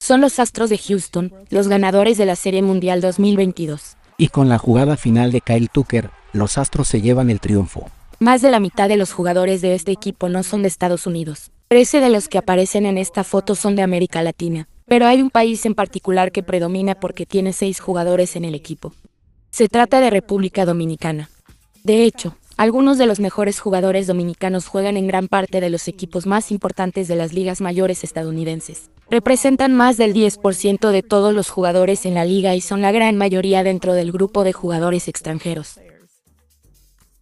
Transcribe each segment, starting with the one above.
Son los Astros de Houston, los ganadores de la Serie Mundial 2022. Y con la jugada final de Kyle Tucker, los Astros se llevan el triunfo. Más de la mitad de los jugadores de este equipo no son de Estados Unidos. 13 de los que aparecen en esta foto son de América Latina, pero hay un país en particular que predomina porque tiene 6 jugadores en el equipo. Se trata de República Dominicana. De hecho, algunos de los mejores jugadores dominicanos juegan en gran parte de los equipos más importantes de las ligas mayores estadounidenses. Representan más del 10% de todos los jugadores en la liga y son la gran mayoría dentro del grupo de jugadores extranjeros.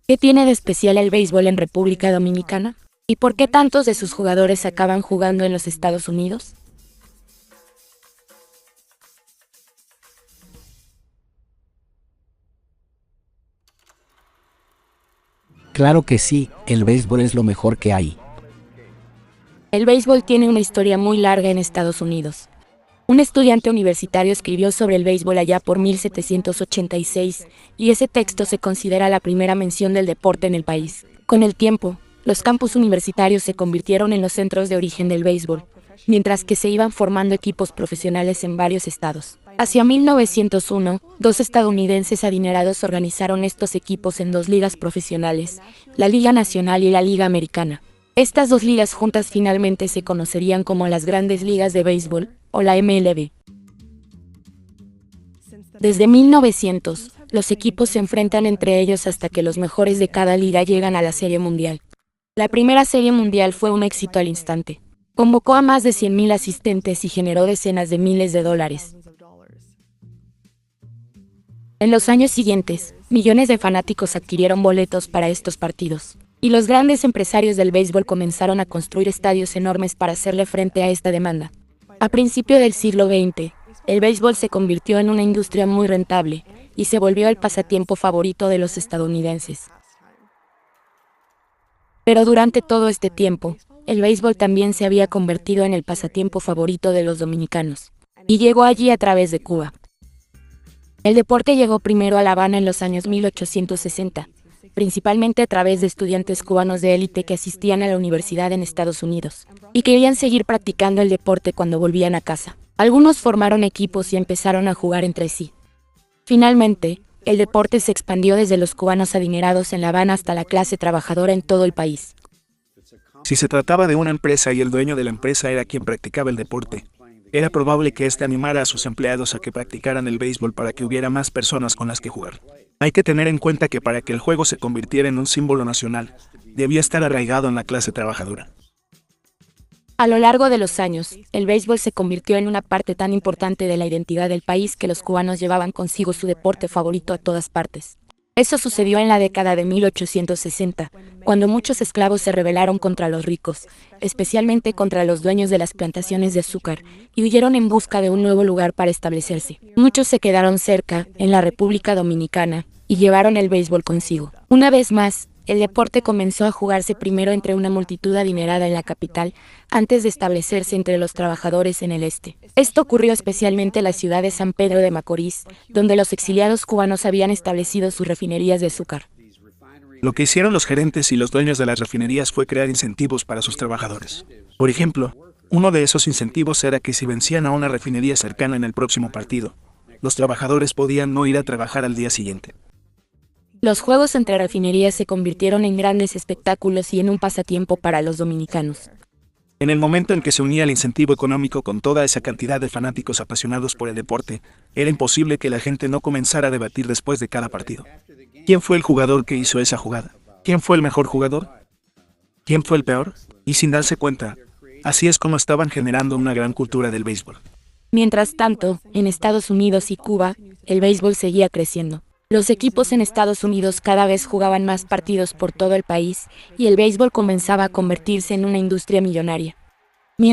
¿Qué tiene de especial el béisbol en República Dominicana? ¿Y por qué tantos de sus jugadores acaban jugando en los Estados Unidos? Claro que sí, el béisbol es lo mejor que hay. El béisbol tiene una historia muy larga en Estados Unidos. Un estudiante universitario escribió sobre el béisbol allá por 1786, y ese texto se considera la primera mención del deporte en el país. Con el tiempo, los campus universitarios se convirtieron en los centros de origen del béisbol, mientras que se iban formando equipos profesionales en varios estados. Hacia 1901, 2 estadounidenses adinerados organizaron estos equipos en 2 ligas profesionales, la Liga Nacional y la Liga Americana. Estas 2 ligas juntas finalmente se conocerían como las Grandes Ligas de Béisbol, o la MLB. Desde 1900, los equipos se enfrentan entre ellos hasta que los mejores de cada liga llegan a la Serie Mundial. La primera Serie Mundial fue un éxito al instante. Convocó a más de 100,000 asistentes y generó decenas de miles de dólares. En los años siguientes, millones de fanáticos adquirieron boletos para estos partidos, y los grandes empresarios del béisbol comenzaron a construir estadios enormes para hacerle frente a esta demanda. A principios del siglo XX, el béisbol se convirtió en una industria muy rentable, y se volvió el pasatiempo favorito de los estadounidenses. Pero durante todo este tiempo, el béisbol también se había convertido en el pasatiempo favorito de los dominicanos, y llegó allí a través de Cuba. El deporte llegó primero a La Habana en los años 1860, principalmente a través de estudiantes cubanos de élite que asistían a la universidad en Estados Unidos, y querían seguir practicando el deporte cuando volvían a casa. Algunos formaron equipos y empezaron a jugar entre sí. Finalmente, el deporte se expandió desde los cubanos adinerados en La Habana hasta la clase trabajadora en todo el país. Si se trataba de una empresa y el dueño de la empresa era quien practicaba el deporte, era probable que éste animara a sus empleados a que practicaran el béisbol para que hubiera más personas con las que jugar. Hay que tener en cuenta que para que el juego se convirtiera en un símbolo nacional, debía estar arraigado en la clase trabajadora. A lo largo de los años, el béisbol se convirtió en una parte tan importante de la identidad del país que los cubanos llevaban consigo su deporte favorito a todas partes. Eso sucedió en la década de 1860, cuando muchos esclavos se rebelaron contra los ricos, especialmente contra los dueños de las plantaciones de azúcar, y huyeron en busca de un nuevo lugar para establecerse. Muchos se quedaron cerca, en la República Dominicana, y llevaron el béisbol consigo. Una vez más, el deporte comenzó a jugarse primero entre una multitud adinerada en la capital, antes de establecerse entre los trabajadores en el este. Esto ocurrió especialmente en la ciudad de San Pedro de Macorís, donde los exiliados cubanos habían establecido sus refinerías de azúcar. Lo que hicieron los gerentes y los dueños de las refinerías fue crear incentivos para sus trabajadores. Por ejemplo, uno de esos incentivos era que si vencían a una refinería cercana en el próximo partido, los trabajadores podían no ir a trabajar al día siguiente. Los juegos entre refinerías se convirtieron en grandes espectáculos y en un pasatiempo para los dominicanos. En el momento en que se unía el incentivo económico con toda esa cantidad de fanáticos apasionados por el deporte, era imposible que la gente no comenzara a debatir después de cada partido. ¿Quién fue el jugador que hizo esa jugada? ¿Quién fue el mejor jugador? ¿Quién fue el peor? Y sin darse cuenta, así es como estaban generando una gran cultura del béisbol. Mientras tanto, en Estados Unidos y Cuba, el béisbol seguía creciendo. Los equipos en Estados Unidos cada vez jugaban más partidos por todo el país, y el béisbol comenzaba a convertirse en una industria millonaria.